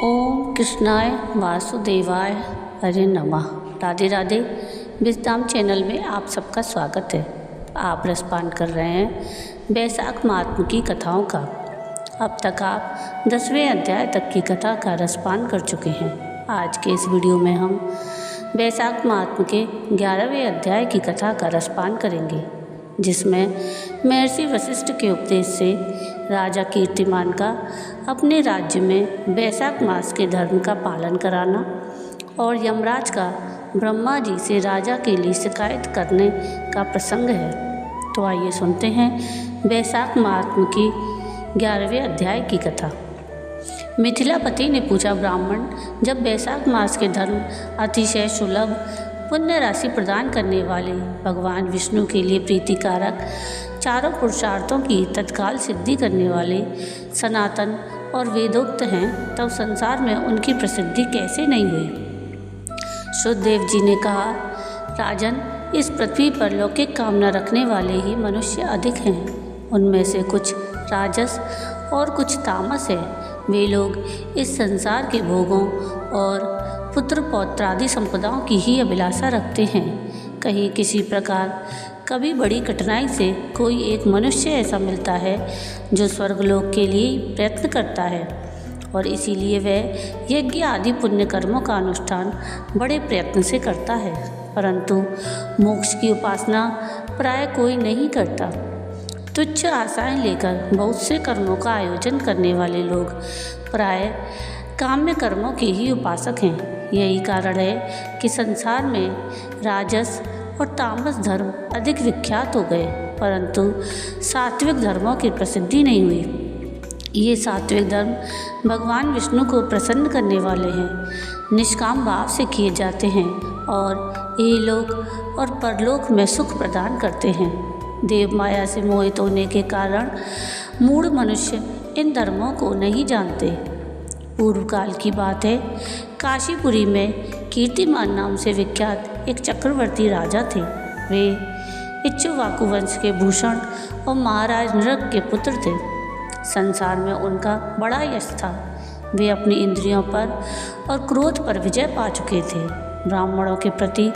ओम कृष्णाय वासुदेवाय हरे नमः। राधे राधे। विजडम चैनल में आप सबका स्वागत है। आप रसपान कर रहे हैं बैसाख महात्म की कथाओं का। अब तक आप 10वें अध्याय तक की कथा का रसपान कर चुके हैं। आज के इस वीडियो में हम बैसाख महात्म के 11वें अध्याय की कथा का रसपान करेंगे, जिसमें महर्षि वशिष्ठ के उपदेश से राजा कीर्तिमान का अपने राज्य में बैसाख मास के धर्म का पालन कराना और यमराज का ब्रह्मा जी से राजा के लिए शिकायत करने का प्रसंग है। तो आइए सुनते हैं बैसाख महात्म की 11वें अध्याय की कथा। मिथिलापति ने पूछा, ब्राह्मण, जब बैसाख मास के धर्म अतिशय सुलभ पुण्य राशि प्रदान करने वाले भगवान विष्णु के लिए प्रीतिकारक चारों पुरुषार्थों की तत्काल सिद्धि करने वाले सनातन और वेदोक्त हैं, तब संसार में उनकी प्रसिद्धि कैसे नहीं हुई। शुद्धदेव जी ने कहा, राजन, इस पृथ्वी पर लौकिक कामना रखने वाले ही मनुष्य अधिक हैं। उनमें से कुछ राजस और कुछ तामस है। वे लोग इस संसार के भोगों और पुत्र पौत्रादि संपदाओं की ही अभिलाषा रखते हैं। कहीं किसी प्रकार कभी बड़ी कठिनाई से कोई एक मनुष्य ऐसा मिलता है जो स्वर्गलोक के लिए प्रयत्न करता है, और इसीलिए वह यज्ञ आदि पुण्य कर्मों का अनुष्ठान बड़े प्रयत्न से करता है, परंतु मोक्ष की उपासना प्राय कोई नहीं करता। तुच्छ आशाएं लेकर बहुत से कर्मों का आयोजन करने वाले लोग प्राय काम्य कर्मों के ही उपासक हैं। यही कारण है कि संसार में राजस और तामस धर्म अधिक विख्यात हो गए, परंतु सात्विक धर्मों की प्रसिद्धि नहीं हुई। ये सात्विक धर्म भगवान विष्णु को प्रसन्न करने वाले हैं, निष्काम भाव से किए जाते हैं और इहलोक और परलोक में सुख प्रदान करते हैं। देव माया से मोहित होने के कारण मूढ़ मनुष्य इन धर्मों को नहीं जानते। पूर्व काल की बात है, काशीपुरी में कीर्तिमान नाम से विख्यात एक चक्रवर्ती राजा थे। वे इक्ष्वाकु वंश के भूषण और महाराज नृग के पुत्र थे। संसार में उनका बड़ा यश था। वे अपनी इंद्रियों पर और क्रोध पर विजय पा चुके थे। ब्राह्मणों के प्रति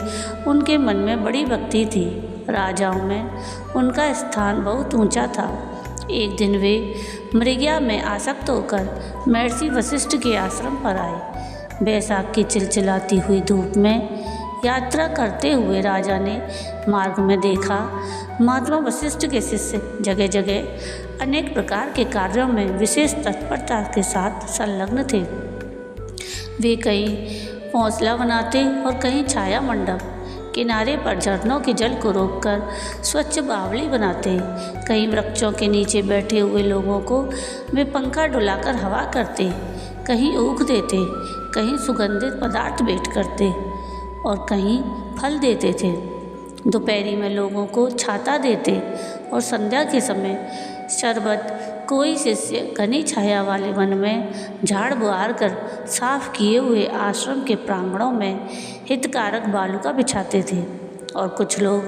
उनके मन में बड़ी भक्ति थी। राजाओं में उनका स्थान बहुत ऊंचा था। एक दिन वे मृगया में आसक्त होकर महर्षि वशिष्ठ के आश्रम पर आए। बैसाख की चिलचिलाती हुई धूप में यात्रा करते हुए राजा ने मार्ग में देखा, महात्मा वशिष्ठ के शिष्य जगह जगह अनेक प्रकार के कार्यों में विशेष तत्परता के साथ संलग्न थे। वे कहीं घोंसला बनाते और कहीं छाया मंडप, किनारे पर झरनों के जल को रोककर स्वच्छ बावली बनाते, कहीं वृक्षों के नीचे बैठे हुए लोगों को वे पंखा डुलाकर हवा करते, कहीं ऊख देते, कहीं सुगंधित पदार्थ भेंट करते और कहीं फल देते थे। दोपहरी में लोगों को छाता देते और संध्या के समय शरबत। कोई शिष्य घनी छाया वाले वन में झाड़ बुहार कर साफ किए हुए आश्रम के प्रांगणों में हितकारक बालुका बिछाते थे, और कुछ लोग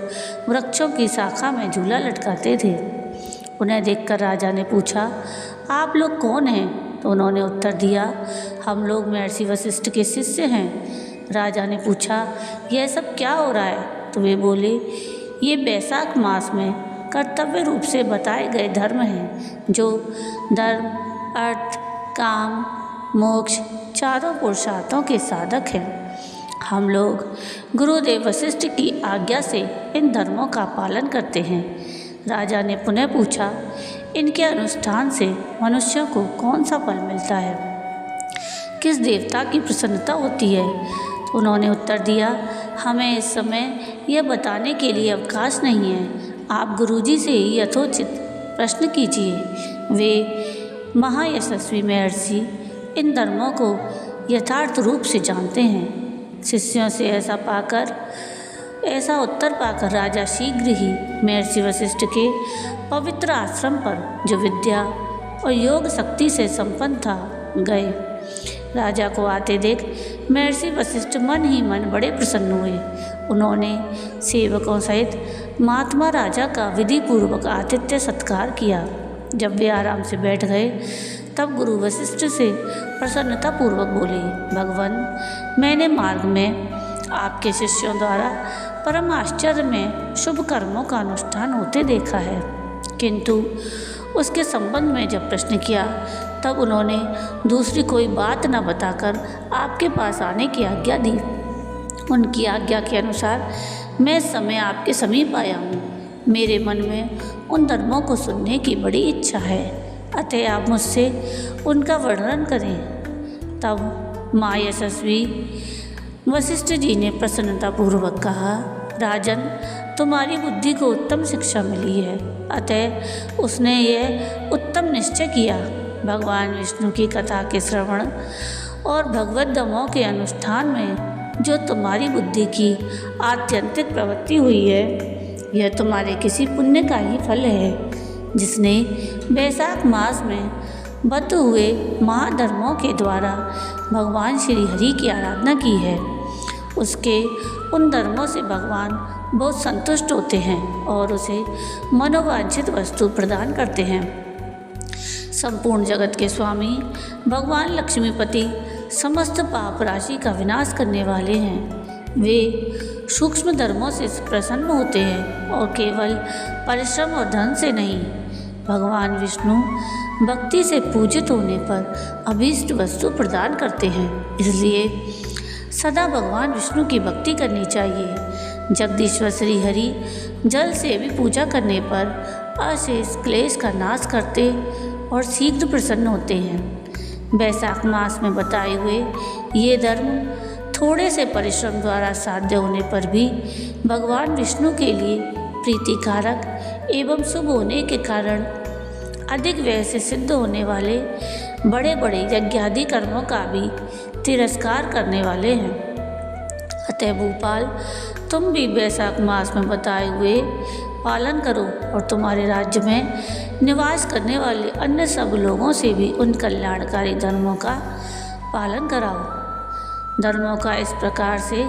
वृक्षों की शाखा में झूला लटकाते थे। उन्हें देखकर राजा ने पूछा, आप लोग कौन हैं? तो उन्होंने उत्तर दिया, हम लोग महर्षि वशिष्ठ के शिष्य हैं। राजा ने पूछा, यह सब क्या हो रहा है? तो वे बोले, ये बैसाख मास में कर्तव्य रूप से बताए गए धर्म हैं, जो धर्म, अर्थ, काम, मोक्ष चारों पुरुषार्थों के साधक हैं। हम लोग गुरुदेव वशिष्ठ की आज्ञा से इन धर्मों का पालन करते हैं। राजा ने पुनः पूछा, इनके अनुष्ठान से मनुष्यों को कौन सा फल मिलता है? किस देवता की प्रसन्नता होती है? तो उन्होंने उत्तर दिया, हमें इस समय यह बताने के लिए अवकाश नहीं है। आप गुरुजी से ही यथोचित प्रश्न कीजिए। वे महायशस्वी महर्षि इन धर्मों को यथार्थ रूप से जानते हैं। शिष्यों से ऐसा उत्तर पाकर राजा शीघ्र ही महर्षि वशिष्ठ के पवित्र आश्रम पर, जो विद्या और योग शक्ति से संपन्न था, गए। राजा को आते देख महर्षि वशिष्ठ मन ही मन बड़े प्रसन्न हुए। उन्होंने सेवकों सहित महात्मा राजा का विधि पूर्वक आतिथ्य सत्कार किया। जब वे आराम से बैठ गए तब गुरु वशिष्ठ से प्रसन्नतापूर्वक बोले, भगवान, मैंने मार्ग में आपके शिष्यों द्वारा परम आश्चर्य में शुभ कर्मों का अनुष्ठान होते देखा है, किंतु उसके संबंध में जब प्रश्न किया तब उन्होंने दूसरी कोई बात न बताकर आपके पास आने की आज्ञा दी। उनकी आज्ञा के अनुसार मैं इस समय आपके समीप आया हूँ। मेरे मन में उन धर्मों को सुनने की बड़ी इच्छा है, अतः आप मुझसे उनका वर्णन करें। तब माँ यशस्वी वशिष्ठ जी ने प्रसन्नतापूर्वक कहा, राजन, तुम्हारी बुद्धि को उत्तम शिक्षा मिली है, अतः उसने यह उत्तम निश्चय किया, भगवान विष्णु की कथा के श्रवण और भगवत धर्मों के अनुष्ठान में जो तुम्हारी बुद्धि की आत्यंतिक प्रवृत्ति हुई है, यह तुम्हारे किसी पुण्य का ही फल है, जिसने वैशाख मास में बद्ध हुए महाधर्मों के द्वारा भगवान श्री हरि की आराधना की है। उसके उन धर्मों से भगवान बहुत संतुष्ट होते हैं और उसे मनोवांछित वस्तु प्रदान करते हैं। संपूर्ण जगत के स्वामी भगवान लक्ष्मीपति समस्त पाप राशि का विनाश करने वाले हैं। वे सूक्ष्म धर्मों से प्रसन्न होते हैं और केवल परिश्रम और धन से नहीं, भगवान विष्णु भक्ति से पूजित होने पर अभीष्ट वस्तु प्रदान करते हैं। इसलिए सदा भगवान विष्णु की भक्ति करनी चाहिए। जगदीश्वर श्री हरि जल से भी पूजा करने पर अशेष क्लेश का नाश करते और शीघ्र प्रसन्न होते हैं। वैशाख मास में बताए हुए ये धर्म थोड़े से परिश्रम द्वारा साध्य होने पर भी भगवान विष्णु के लिए प्रीतिकारक एवं शुभ होने के कारण अधिक व्यय से सिद्ध होने वाले बड़े बड़े यज्ञादि कर्मों का भी तिरस्कार करने वाले हैं। अतः भूपाल, तुम भी वैशाख मास में बताए हुए पालन करो और तुम्हारे राज्य में निवास करने वाले अन्य सब लोगों से भी उन कल्याणकारी धर्मों का पालन कराओ। धर्मों का इस प्रकार से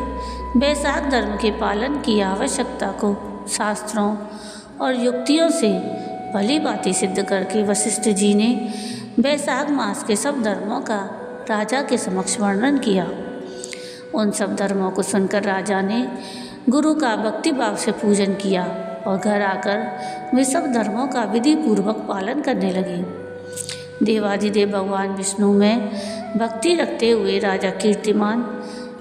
वैशाख धर्म के पालन की आवश्यकता को शास्त्रों और युक्तियों से भली भांति सिद्ध करके वशिष्ठ जी ने वैशाख मास के सब धर्मों का राजा के समक्ष वर्णन किया। उन सब धर्मों को सुनकर राजा ने गुरु का भक्ति भाव से पूजन किया और घर आकर वे सब धर्मों का विधि पूर्वक पालन करने लगे। देवाधिदेव भगवान विष्णु में भक्ति रखते हुए राजा कीर्तिमान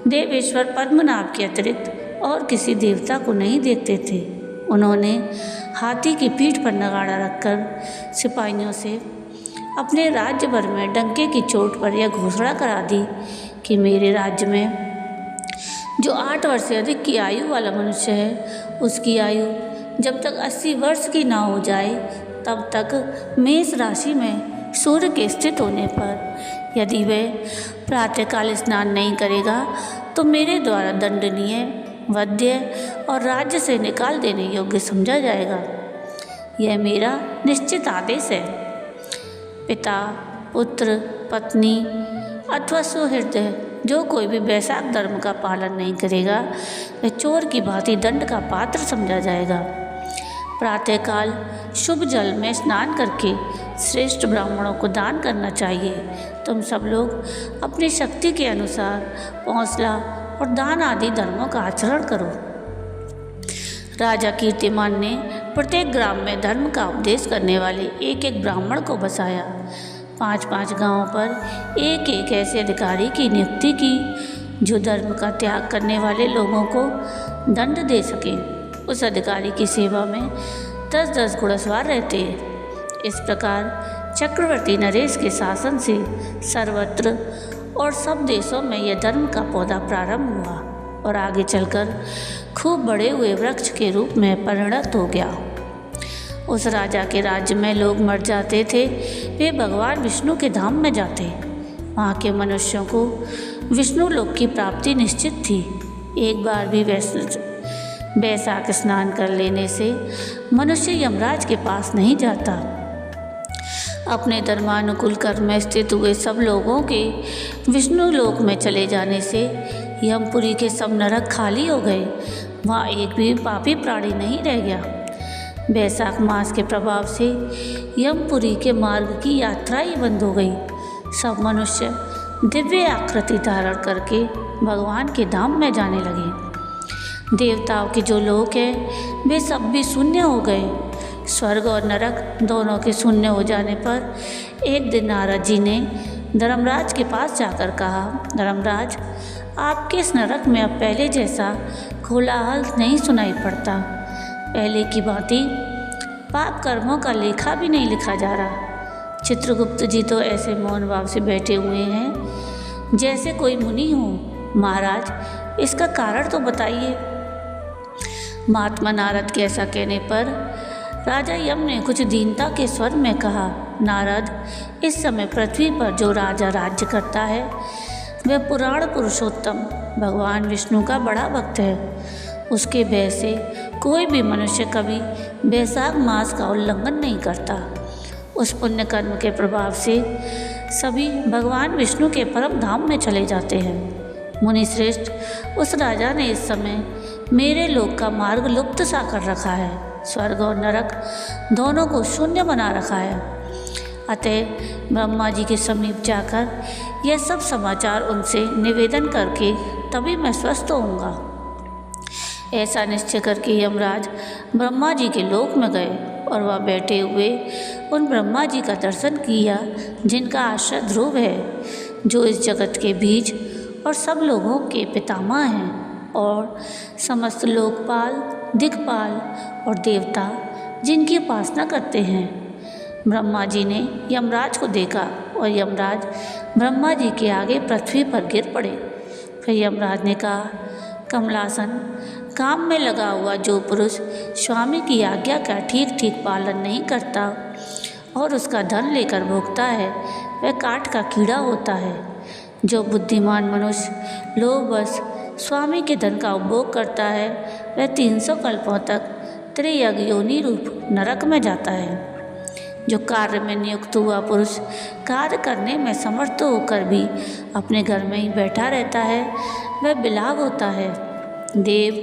देवेश्वर पद्मनाभ के अतिरिक्त और किसी देवता को नहीं देखते थे। उन्होंने हाथी की पीठ पर नगाड़ा रखकर सिपाहियों से अपने राज्य भर में डंके की चोट पर यह घोषणा करा दी कि मेरे राज्य में जो 8 वर्ष से अधिक की आयु वाला मनुष्य है, उसकी आयु जब तक 80 वर्ष की ना हो जाए तब तक मेष राशि में सूर्य के स्थित होने पर यदि वह प्रातःकाल स्नान नहीं करेगा तो मेरे द्वारा दंडनीय, वध्य और राज्य से निकाल देने योग्य समझा जाएगा। यह मेरा निश्चित आदेश है। पिता, पुत्र, पत्नी अथवा सुहृदय जो कोई भी वैशाख धर्म का पालन नहीं करेगा वह चोर की भांति दंड का पात्र समझा जाएगा। प्रातःकाल शुभ जल में स्नान करके श्रेष्ठ ब्राह्मणों को दान करना चाहिए। तुम सब लोग अपनी शक्ति के अनुसार पौंसला और दान आदि धर्मों का आचरण करो। राजा कीर्तिमान ने प्रत्येक ग्राम में धर्म का उपदेश करने वाले एक एक ब्राह्मण को बसाया। 5-5 गांवों पर एक एक ऐसे अधिकारी की नियुक्ति की जो धर्म का त्याग करने वाले लोगों को दंड दे सके। उस अधिकारी की सेवा में 10-10 घुड़सवार रहते। इस प्रकार चक्रवर्ती नरेश के शासन से सर्वत्र और सब देशों में यह धर्म का पौधा प्रारंभ हुआ और आगे चलकर खूब बड़े हुए वृक्ष के रूप में परिणत हो गया। उस राजा के राज्य में लोग मर जाते थे, वे भगवान विष्णु के धाम में जाते। वहाँ के मनुष्यों को विष्णु लोक की प्राप्ति निश्चित थी। एक बार भी वैशाख स्नान कर लेने से मनुष्य यमराज के पास नहीं जाता। अपने धर्मानुकूल कर्म में स्थित हुए सब लोगों के विष्णु लोक में चले जाने से यमपुरी के सब नरक खाली हो गए। वहाँ एक भी पापी प्राणी नहीं रह गया। वैशाख मास के प्रभाव से यमपुरी के मार्ग की यात्रा ही बंद हो गई। सब मनुष्य दिव्य आकृति धारण करके भगवान के धाम में जाने लगे। देवताओं के जो लोक हैं वे सब भी शून्य हो गए। स्वर्ग और नरक दोनों के शून्य हो जाने पर एक दिन नारद जी ने धर्मराज के पास जाकर कहा, धर्मराज, आपके इस नरक में अब पहले जैसा कोलाहल नहीं सुनाई पड़ता। पहले की भांति पाप कर्मों का लेखा भी नहीं लिखा जा रहा। चित्रगुप्त जी तो ऐसे मौन भाव से बैठे हुए हैं जैसे कोई मुनि हो। महाराज, इसका कारण तो बताइए। महात्मा नारद के ऐसा कहने पर राजा यम ने कुछ दीनता के स्वर में कहा, नारद, इस समय पृथ्वी पर जो राजा राज्य करता है वह पुराण पुरुषोत्तम भगवान विष्णु का बड़ा भक्त है। उसके भय से कोई भी मनुष्य कभी बैसाख मास का उल्लंघन नहीं करता। उस पुण्य कर्म के प्रभाव से सभी भगवान विष्णु के परम धाम में चले जाते हैं। मुनि श्रेष्ठ, उस राजा ने इस समय मेरे लोक का मार्ग लुप्त सा कर रखा है। स्वर्ग और नरक दोनों को शून्य बना रखा है। अतः ब्रह्मा जी के समीप जाकर यह सब समाचार उनसे निवेदन करके तभी मैं स्वस्थ होऊंगा। ऐसा निश्चय करके यमराज ब्रह्मा जी के लोक में गए और वह बैठे हुए उन ब्रह्मा जी का दर्शन किया जिनका आश्रय ध्रुव है, जो इस जगत के बीज और सब लोगों के पितामह हैं और समस्त लोकपाल, दिक्पाल और देवता जिनकी उपासना करते हैं। ब्रह्मा जी ने यमराज को देखा और यमराज ब्रह्मा जी के आगे पृथ्वी पर गिर पड़े। फिर यमराज ने कहा, कमलासन, काम में लगा हुआ जो पुरुष स्वामी की आज्ञा का ठीक ठीक पालन नहीं करता और उसका धन लेकर भोगता है वह काठ का कीड़ा होता है। जो बुद्धिमान मनुष्य लोभवश स्वामी के धन का उपभोग करता है वह 300 कल्पों तक त्रियग योनि रूप नरक में जाता है। जो कार्य में नियुक्त हुआ पुरुष कार्य करने में समर्थ होकर भी अपने घर में ही बैठा रहता है वह बिलाव होता है। देव,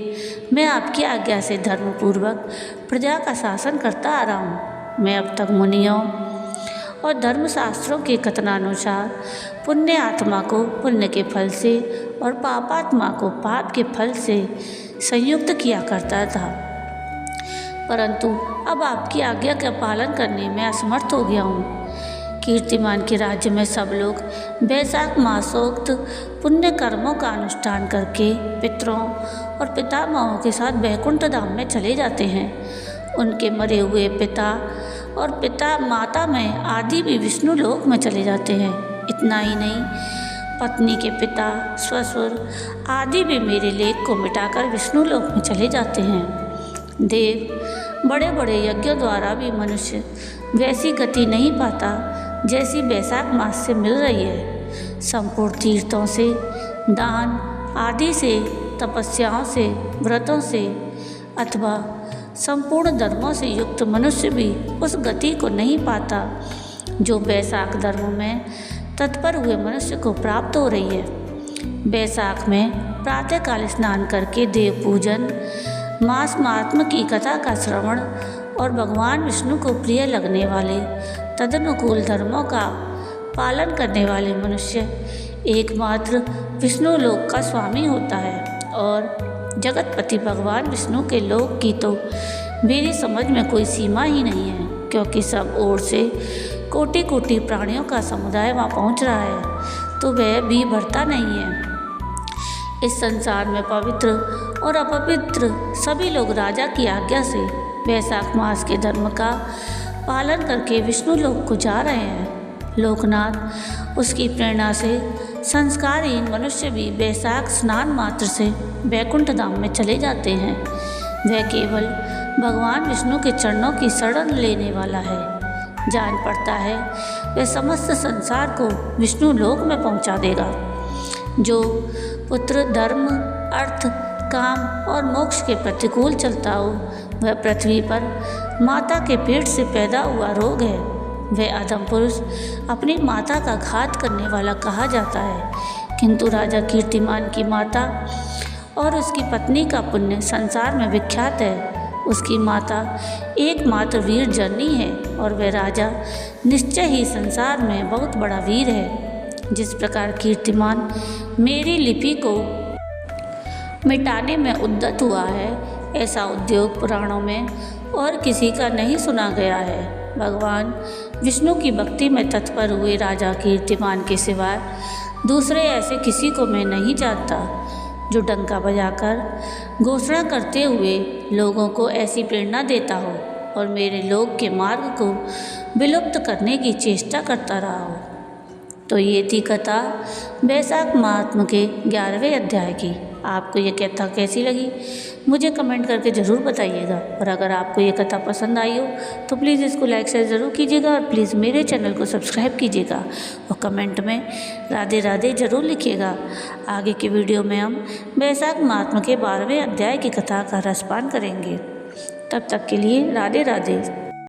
मैं आपकी आज्ञा से धर्मपूर्वक प्रजा का शासन करता आ रहा हूँ। मैं अब तक मुनियों और धर्मशास्त्रों के कथनानुसार पुण्य आत्मा को पुण्य के फल से और पापात्मा को पाप के फल से संयुक्त किया करता था, परंतु अब आपकी आज्ञा का पालन करने में असमर्थ हो गया हूँ। कीर्तिमान के राज्य में सब लोग बैसाख मासोक्त पुण्य कर्मों का अनुष्ठान करके पितरों और पितामहों के साथ वैकुंठ धाम में चले जाते हैं। उनके मरे हुए पिता और पिता माता में आदि भी विष्णु लोक में चले जाते हैं। इतना ही नहीं, पत्नी के पिता, ससुर आदि भी मेरे लेख को मिटाकर विष्णु लोक में चले जाते हैं। देव, बड़े बड़े यज्ञों द्वारा भी मनुष्य वैसी गति नहीं पाता जैसी बैसाख मास से मिल रही है। संपूर्ण तीर्थों से, दान आदि से, तपस्याओं से, व्रतों से अथवा संपूर्ण धर्मों से युक्त मनुष्य भी उस गति को नहीं पाता जो बैसाख धर्म में तत्पर हुए मनुष्य को प्राप्त हो रही है। बैसाख में प्रातःकाल स्नान करके देव पूजन, मास महात्म की कथा का श्रवण और भगवान विष्णु को प्रिय लगने वाले तदनुकूल धर्मों का पालन करने वाले मनुष्य एकमात्र विष्णु लोक का स्वामी होता है। और जगतपति भगवान विष्णु के लोक की तो मेरी समझ में कोई सीमा ही नहीं है, क्योंकि सब ओर से कोटि कोटि प्राणियों का समुदाय वहाँ पहुँच रहा है तो वह भी भरता नहीं है। इस संसार में पवित्र और अपवित्र सभी लोग राजा की आज्ञा से बैसाख मास के धर्म का पालन करके विष्णु लोक को जा रहे हैं। लोकनाथ, उसकी प्रेरणा से संस्कारहीन मनुष्य भी बैसाख स्नान मात्र से वैकुंठ धाम में चले जाते हैं। वह केवल भगवान विष्णु के चरणों की शरण लेने वाला है। जान पड़ता है वह समस्त संसार को विष्णु लोक में पहुंचा देगा। जो पुत्र धर्म, अर्थ, काम और मोक्ष के प्रतिकूल चलता हो वह पृथ्वी पर माता के पेट से पैदा हुआ रोग है। वह अधम पुरुष अपनी माता का घात करने वाला कहा जाता है, किंतु राजा कीर्तिमान की माता और उसकी पत्नी का पुण्य संसार में विख्यात है। उसकी माता एकमात्र वीर जननी है और वह राजा निश्चय ही संसार में बहुत बड़ा वीर है। जिस प्रकार कीर्तिमान मेरी लिपि को मिटाने में उद्यत हुआ है, ऐसा उद्योग पुराणों में और किसी का नहीं सुना गया है। भगवान विष्णु की भक्ति में तत्पर हुए राजा कीर्तिमान के सिवाय दूसरे ऐसे किसी को मैं नहीं जानता जो डंका बजाकर घोषणा करते हुए लोगों को ऐसी प्रेरणा देता हो और मेरे लोक के मार्ग को विलुप्त करने की चेष्टा करता रहा हो। तो ये थी कथा बैसाख महात्म के 11वें अध्याय की। आपको ये कथा कैसी लगी मुझे कमेंट करके ज़रूर बताइएगा। और अगर आपको ये कथा पसंद आई हो तो प्लीज़ इसको लाइक शेयर ज़रूर कीजिएगा और प्लीज़ मेरे चैनल को सब्सक्राइब कीजिएगा और कमेंट में राधे राधे ज़रूर लिखिएगा। आगे की वीडियो में हम बैसाख महात्म के 12वें अध्याय की कथा का रसपान करेंगे। तब तक के लिए राधे राधे।